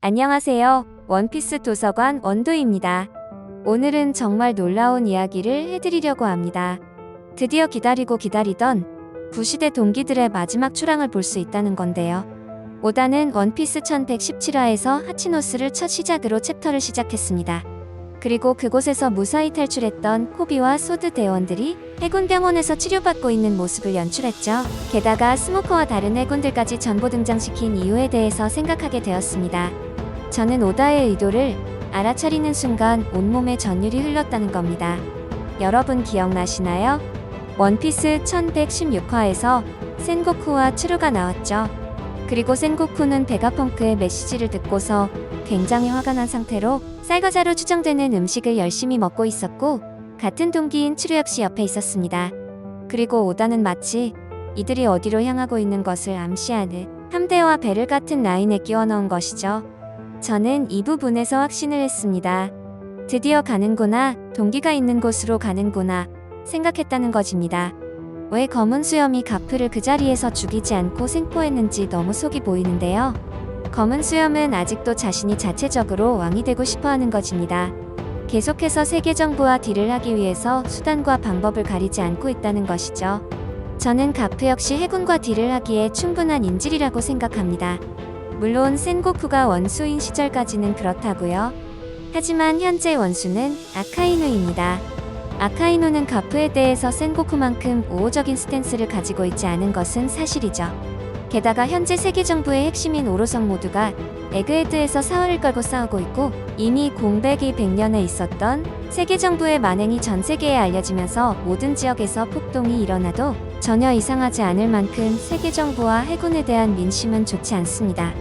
안녕하세요. 원피스 도서관 원도입니다. 오늘은 정말 놀라운 이야기를 해드리려고 합니다. 드디어 기다리던 구시대 동기들의 마지막 출항을 볼 수 있다는 건데요. 오다는 원피스 1117화에서 하치노스를 첫 시작으로 챕터를 시작했습니다. 그리고 그곳에서 무사히 탈출했던 코비와 소드 대원들이 해군 병원에서 치료받고 있는 모습을 연출했죠. 게다가 스모커와 다른 해군들까지 전부 등장시킨 이유에 대해서 생각하게 되었습니다. 저는 오다의 의도를 알아차리는 순간 온몸에 전율이 흘렀다는 겁니다. 여러분 기억나시나요? 원피스 1116화에서 센고쿠와 츠루가 나왔죠. 그리고 센고쿠는 베가펑크의 메시지를 듣고서 굉장히 화가 난 상태로 쌀과자로 추정되는 음식을 열심히 먹고 있었고, 같은 동기인 츠루 역시 옆에 있었습니다. 그리고 오다는 마치 이들이 어디로 향하고 있는 것을 암시하듯 함대와 배를 같은 라인에 끼워 넣은 것이죠. 저는 이 부분에서 확신을 했습니다. 드디어 가는구나, 동기가 있는 곳으로 가는구나 생각했다는 것입니다. 왜 검은 수염이 가프를 그 자리에서 죽이지 않고 생포했는지 너무 속이 보이는데요. 검은 수염은 아직도 자신이 자체적으로 왕이 되고 싶어하는 것입니다. 계속해서 세계 정부와 딜을 하기 위해서 수단과 방법을 가리지 않고 있다는 것이죠. 저는 가프 역시 해군과 딜을 하기에 충분한 인질이라고 생각합니다. 물론 센고쿠가 원수인 시절까지는 그렇다고요. 하지만 현재 원수는 아카이누입니다. 아카이누는 가프에 대해서 센고쿠만큼 우호적인 스탠스를 가지고 있지 않은 것은 사실이죠. 게다가 현재 세계 정부의 핵심인 오로성 모두가 에그헤드에서 사활을 걸고 싸우고 있고, 이미 공백이 100년에 있었던 세계 정부의 만행이 전 세계에 알려지면서 모든 지역에서 폭동이 일어나도 전혀 이상하지 않을 만큼 세계 정부와 해군에 대한 민심은 좋지 않습니다.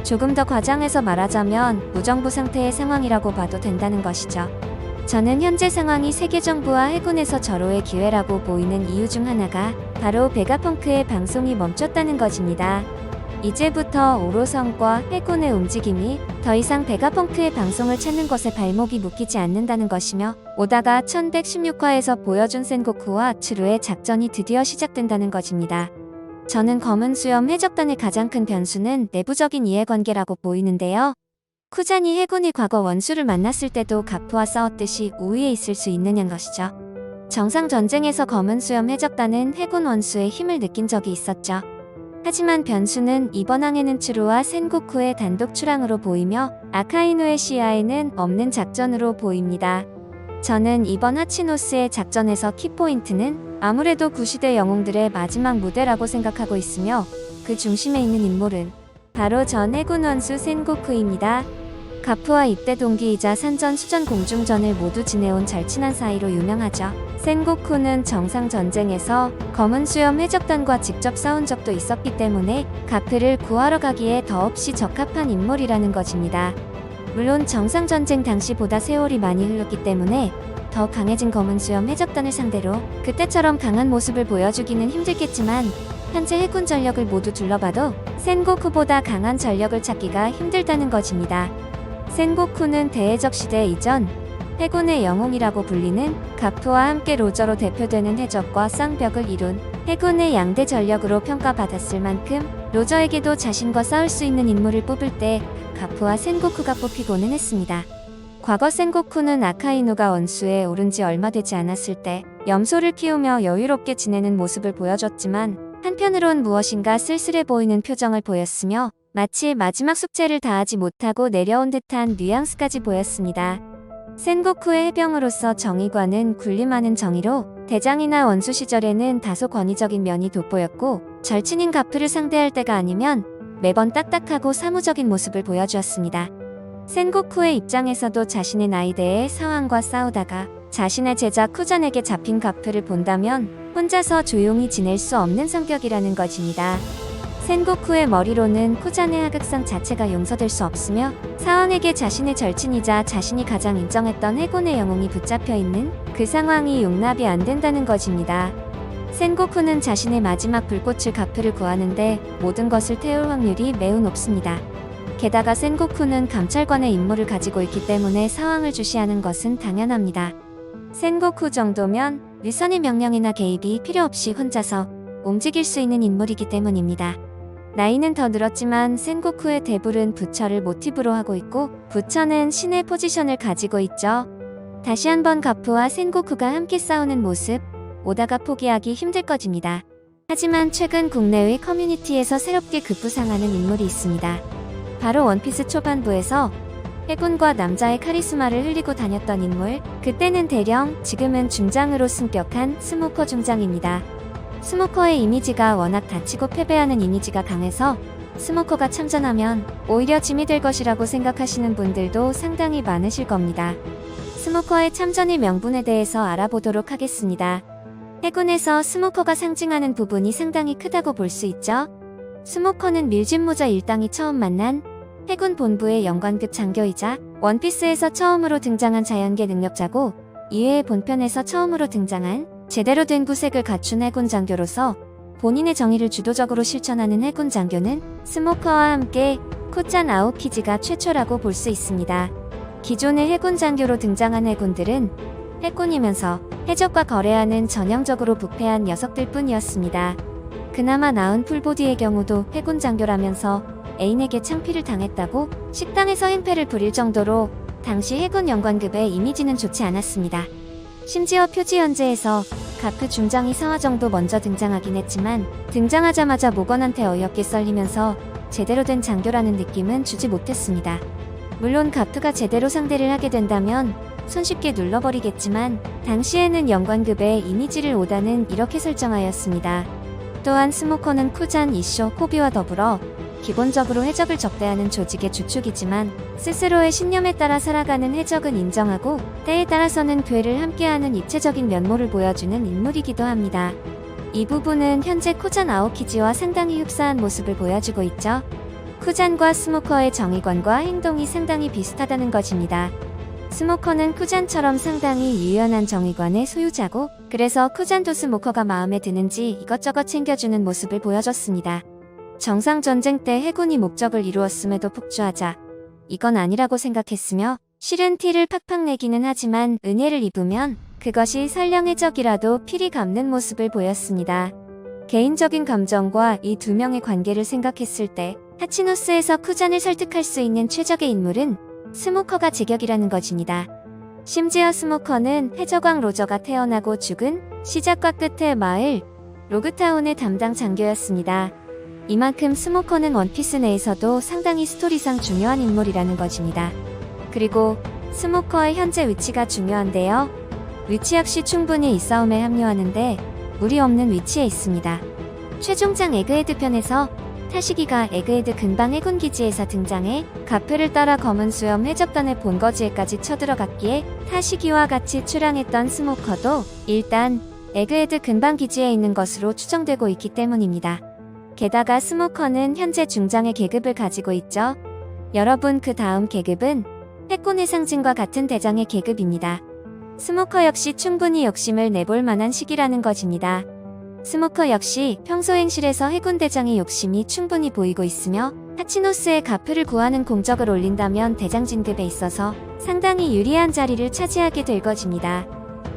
조금 더 과장해서 말하자면 무정부 상태의 상황이라고 봐도 된다는 것이죠. 저는 현재 상황이 세계 정부와 해군에서 절호의 기회라고 보이는 이유 중 하나가 바로 베가펑크의 방송이 멈췄다는 것입니다. 이제부터 오로성과 해군의 움직임이 더 이상 베가펑크의 방송을 찾는 것에 발목이 묶이지 않는다는 것이며, 오다가 1116화에서 보여준 센고쿠와 츠루의 작전이 드디어 시작된다는 것입니다. 저는 검은 수염 해적단의 가장 큰 변수는 내부적인 이해관계라고 보이는데요. 쿠잔이 해군이 과거 원수를 만났을 때도 가프와 싸웠듯이 우위에 있을 수 있느냐는 것이죠. 정상전쟁에서 검은 수염 해적단은 해군 원수의 힘을 느낀 적이 있었죠. 하지만 변수는 이번 항에는 츠루와 센고쿠의 단독 출항으로 보이며 아카이누의 시야에는 없는 작전으로 보입니다. 저는 이번 하치노스의 작전에서 키포인트는 아무래도 구시대 영웅들의 마지막 무대라고 생각하고 있으며, 그 중심에 있는 인물은 바로 전 해군 원수 센고쿠입니다. 가프와 입대 동기이자 산전 수전 공중전을 모두 지내온 절친한 사이로 유명하죠. 센고쿠는 정상전쟁에서 검은 수염 해적단과 직접 싸운 적도 있었기 때문에 가프를 구하러 가기에 더없이 적합한 인물이라는 것입니다. 물론 정상전쟁 당시보다 세월이 많이 흘렀기 때문에 더 강해진 검은 수염 해적단을 상대로 그때처럼 강한 모습을 보여주기는 힘들겠지만, 현재 해군 전력을 모두 둘러봐도 센고쿠보다 강한 전력을 찾기가 힘들다는 것입니다. 센고쿠는 대해적 시대 이전 해군의 영웅이라고 불리는 가프와 함께 로저로 대표되는 해적과 쌍벽을 이룬 해군의 양대 전력으로 평가받았을 만큼, 로저에게도 자신과 싸울 수 있는 인물을 뽑을 때 가프와 센고쿠가 뽑히고는 했습니다. 과거 센고쿠는 아카이누가 원수에 오른 지 얼마 되지 않았을 때 염소를 키우며 여유롭게 지내는 모습을 보여줬지만, 한편으론 무엇인가 쓸쓸해 보이는 표정을 보였으며 마치 마지막 숙제를 다하지 못하고 내려온 듯한 뉘앙스까지 보였습니다. 센고쿠의 해병으로서 정의관은 군림하는 정의로 대장이나 원수 시절에는 다소 권위적인 면이 돋보였고, 절친인 가프를 상대할 때가 아니면 매번 딱딱하고 사무적인 모습을 보여주었습니다. 센고쿠의 입장에서도 자신의 나이대의 상황과 싸우다가 자신의 제자 쿠잔에게 잡힌 가프를 본다면 혼자서 조용히 지낼 수 없는 성격이라는 것입니다. 센고쿠의 머리로는 쿠잔의 하극상 자체가 용서될 수 없으며, 사왕에게 자신의 절친이자 자신이 가장 인정했던 해군의 영웅이 붙잡혀 있는 그 상황이 용납이 안 된다는 것입니다. 센고쿠는 자신의 마지막 불꽃을 가프를 구하는데 모든 것을 태울 확률이 매우 높습니다. 게다가 센고쿠는 감찰관의 임무를 가지고 있기 때문에 상황을 주시하는 것은 당연합니다. 센고쿠 정도면 윗선의 명령이나 개입이 필요 없이 혼자서 움직일 수 있는 인물이기 때문입니다. 나이는 더 늘었지만 센고쿠의 대부른 부처를 모티브로 하고 있고 부처는 신의 포지션을 가지고 있죠. 다시 한번 가프와 센고쿠가 함께 싸우는 모습, 오다가 포기하기 힘들 것입니다. 하지만 최근 국내의 커뮤니티에서 새롭게 급부상하는 인물이 있습니다. 바로 원피스 초반부에서 해군과 남자의 카리스마를 흘리고 다녔던 인물, 그때는 대령, 지금은 중장으로 승격한 스모커 중장입니다. 스모커의 이미지가 워낙 다치고 패배하는 이미지가 강해서 스모커가 참전하면 오히려 짐이 될 것이라고 생각하시는 분들도 상당히 많으실 겁니다. 스모커의 참전의 명분에 대해서 알아보도록 하겠습니다. 해군에서 스모커가 상징하는 부분이 상당히 크다고 볼 수 있죠. 스모커는 밀짚모자 일당이 처음 만난 해군 본부의 영관급 장교이자 원피스에서 처음으로 등장한 자연계 능력자고 이외의 본편에서 처음으로 등장한 제대로 된 구색을 갖춘 해군 장교로서 본인의 정의를 주도적으로 실천하는 해군 장교는 스모커와 함께 쿠찬 아오키지가 최초라고 볼 수 있습니다. 기존의 해군 장교로 등장한 해군들은 해군이면서 해적과 거래하는 전형적으로 부패한 녀석들 뿐이었습니다. 그나마 나은 풀보디의 경우도 해군 장교라면서 애인에게 창피를 당했다고 식당에서 행패를 부릴 정도로 당시 해군 영관급의 이미지는 좋지 않았습니다. 심지어 표지 연재에서 가프 중장이 상하 정도 먼저 등장하긴 했지만 등장하자마자 모건한테 어이없게 썰리면서 제대로 된 장교라는 느낌은 주지 못했습니다. 물론 가프가 제대로 상대를 하게 된다면 손쉽게 눌러버리겠지만 당시에는 영관급의 이미지를 오다는 이렇게 설정하였습니다. 또한 스모커는 쿠잔, 이쇼, 코비와 더불어 기본적으로 해적을 적대하는 조직의 주축이지만 스스로의 신념에 따라 살아가는 해적은 인정하고 때에 따라서는 괴를 함께하는 입체적인 면모를 보여주는 인물이기도 합니다. 이 부분은 현재 쿠잔 아오키지와 상당히 흡사한 모습을 보여주고 있죠. 쿠잔과 스모커의 정의관과 행동이 상당히 비슷하다는 것입니다. 스모커는 쿠잔처럼 상당히 유연한 정의관의 소유자고 그래서 쿠잔도 스모커가 마음에 드는지 이것저것 챙겨주는 모습을 보여줬습니다. 정상전쟁 때 해군이 목적을 이루었음에도 폭주하자 이건 아니라고 생각했으며 실은 티를 팍팍 내기는 하지만 은혜를 입으면 그것이 설령 해적이라도 피리 감는 모습을 보였습니다. 개인적인 감정과 이 두 명의 관계를 생각했을 때 하치노스에서 쿠잔을 설득할 수 있는 최적의 인물은 스모커가 제격이라는 것입니다. 심지어 스모커는 해적왕 로저가 태어나고 죽은 시작과 끝의 마을 로그타운의 담당 장교였습니다. 이만큼 스모커는 원피스 내에서도 상당히 스토리상 중요한 인물이라는 것입니다. 그리고 스모커의 현재 위치가 중요한데요. 위치 역시 충분히 이 싸움에 합류하는데 무리 없는 위치에 있습니다. 최종장 에그헤드 편에서 타시기가 에그헤드 근방 해군기지에서 등장해 가프를 따라 검은 수염 해적단의 본거지에까지 쳐들어갔기에 타시기와 같이 출항했던 스모커도 일단 에그헤드 근방 기지에 있는 것으로 추정되고 있기 때문입니다. 게다가 스모커는 현재 중장의 계급을 가지고 있죠. 여러분, 그 다음 계급은 해군의 상징과 같은 대장의 계급입니다. 스모커 역시 충분히 욕심을 내볼 만한 시기라는 것입니다. 스모커 역시 평소 행실에서 해군 대장의 욕심이 충분히 보이고 있으며 하치노스의 가프를 구하는 공적을 올린다면 대장 진급에 있어서 상당히 유리한 자리를 차지하게 될 것입니다.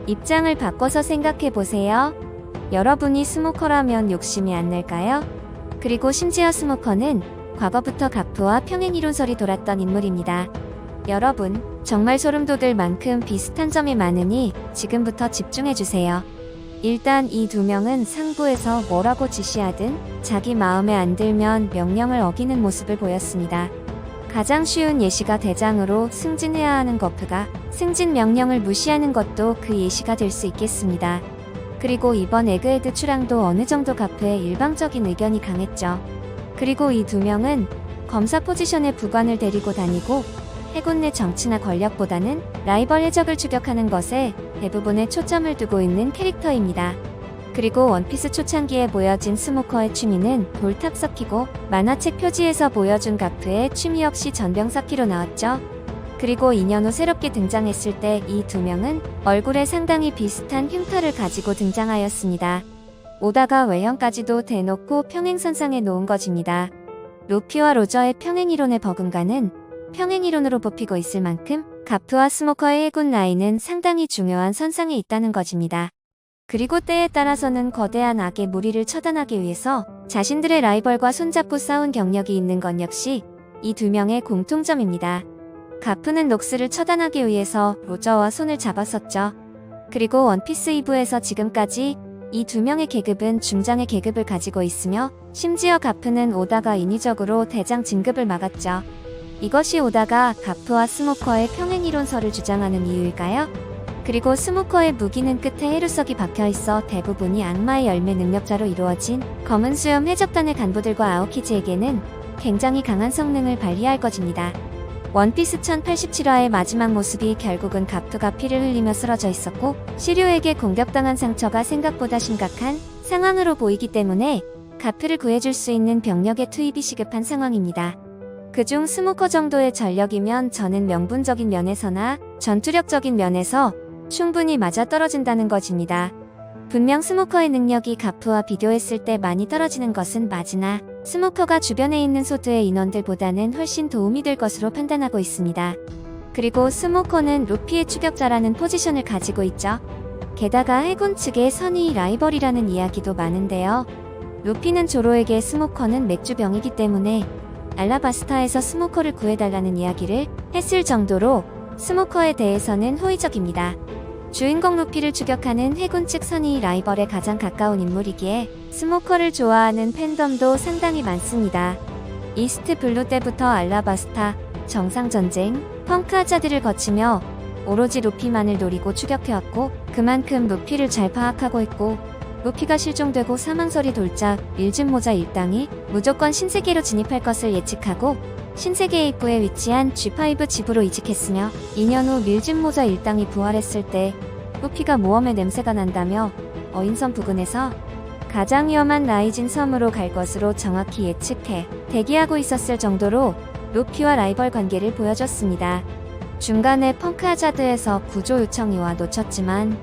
입장을 바꿔서 생각해보세요. 여러분이 스모커라면 욕심이 안 날까요? 그리고 심지어 스모커는 과거부터 가프와 평행이론설이 돌았던 인물입니다. 여러분, 정말 소름 돋을 만큼 비슷한 점이 많으니 지금부터 집중해주세요. 일단 이 두 명은 상부에서 뭐라고 지시하든 자기 마음에 안 들면 명령을 어기는 모습을 보였습니다. 가장 쉬운 예시가 대장으로 승진해야 하는 거프가 승진 명령을 무시하는 것도 그 예시가 될 수 있겠습니다. 그리고 이번 에그헤드 출항도 어느 정도 가프의 일방적인 의견이 강했죠. 그리고 이 두 명은 검사 포지션의 부관을 데리고 다니고 해군 내 정치나 권력보다는 라이벌 해적을 추격하는 것에 대부분의 초점을 두고 있는 캐릭터입니다. 그리고 원피스 초창기에 보여진 스모커의 취미는 돌탑 쌓기고 만화책 표지에서 보여준 가프의 취미 역시 전병 쌓기로 나왔죠. 그리고 2년 후 새롭게 등장했을 때 이 두 명은 얼굴에 상당히 비슷한 흉터를 가지고 등장하였습니다. 오다가 외형까지도 대놓고 평행선상에 놓은 것입니다. 루피와 로저의 평행이론의 버금가는 평행이론으로 뽑히고 있을 만큼 가프와 스모커의 해군 라인은 상당히 중요한 선상에 있다는 것입니다. 그리고 때에 따라서는 거대한 악의 무리를 처단하기 위해서 자신들의 라이벌과 손잡고 싸운 경력이 있는 건 역시 이 두 명의 공통점입니다. 가프는 녹스를 처단하기 위해서 로저와 손을 잡았었죠. 그리고 원피스 2부에서 지금까지 이 두 명의 계급은 중장의 계급을 가지고 있으며 심지어 가프는 오다가 인위적으로 대장 진급을 막았죠. 이것이 오다가 가프와 스모커의 평행이론설을 주장하는 이유일까요? 그리고 스모커의 무기는 끝에 해루석이 박혀있어 대부분이 악마의 열매 능력자로 이루어진 검은 수염 해적단의 간부들과 아오키즈에게는 굉장히 강한 성능을 발휘할 것입니다. 원피스 1087화의 마지막 모습이 결국은 가프가 피를 흘리며 쓰러져 있었고 시류에게 공격당한 상처가 생각보다 심각한 상황으로 보이기 때문에 가프를 구해줄 수 있는 병력의 투입이 시급한 상황입니다. 그중 스모커 정도의 전력이면 저는 명분적인 면에서나 전투력적인 면에서 충분히 맞아떨어진다는 것입니다. 분명 스모커의 능력이 가프와 비교했을 때 많이 떨어지는 것은 맞으나 스모커가 주변에 있는 소드의 인원들보다는 훨씬 도움이 될 것으로 판단하고 있습니다. 그리고 스모커는 루피의 추격자라는 포지션을 가지고 있죠. 게다가 해군 측의 선의 라이벌이라는 이야기도 많은데요. 루피는 조로에게 스모커는 맥주병이기 때문에 알라바스타에서 스모커를 구해달라는 이야기를 했을 정도로 스모커에 대해서는 호의적입니다. 주인공 루피를 추격하는 해군 측 선의 라이벌에 가장 가까운 인물이기에 스모커를 좋아하는 팬덤도 상당히 많습니다. 이스트 블루 때부터 알라바스타, 정상전쟁, 펑크아자드를 거치며 오로지 루피만을 노리고 추격해왔고 그만큼 루피를 잘 파악하고 있고 루피가 실종되고 사망설이 돌자 밀짚모자 일당이 무조건 신세계로 진입할 것을 예측하고 신세계 입구에 위치한 G5 집으로 이직했으며 2년 후 밀짚모자 일당이 부활했을 때 루피가 모험의 냄새가 난다며 어인섬 부근에서 가장 위험한 라이진 섬으로 갈 것으로 정확히 예측해 대기하고 있었을 정도로 루피와 라이벌 관계를 보여줬습니다. 중간에 펑크아자드에서 구조 요청이 와 놓쳤지만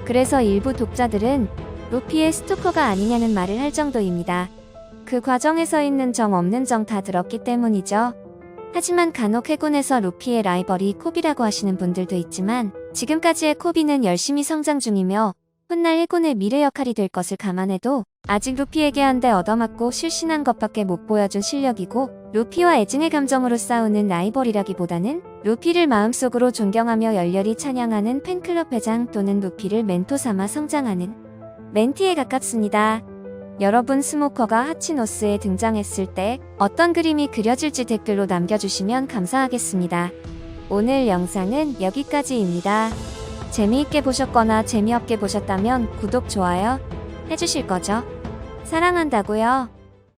그래서 일부 독자들은 루피의 스토커가 아니냐는 말을 할 정도입니다. 그 과정에서 있는 정 없는 정 다 들었기 때문이죠. 하지만 간혹 해군에서 루피의 라이벌이 코비라고 하시는 분들도 있지만 지금까지의 코비는 열심히 성장 중이며 훗날 해군의 미래 역할이 될 것을 감안해도 아직 루피에게 한 대 얻어맞고 실신한 것밖에 못 보여준 실력이고 루피와 애증의 감정으로 싸우는 라이벌이라기보다는 루피를 마음속으로 존경하며 열렬히 찬양하는 팬클럽 회장 또는 루피를 멘토 삼아 성장하는 멘티에 가깝습니다. 여러분 스모커가 하치노스에 등장했을 때 어떤 그림이 그려질지 댓글로 남겨주시면 감사하겠습니다. 오늘 영상은 여기까지입니다. 재미있게 보셨거나 재미없게 보셨다면 구독, 좋아요 해주실 거죠? 사랑한다고요.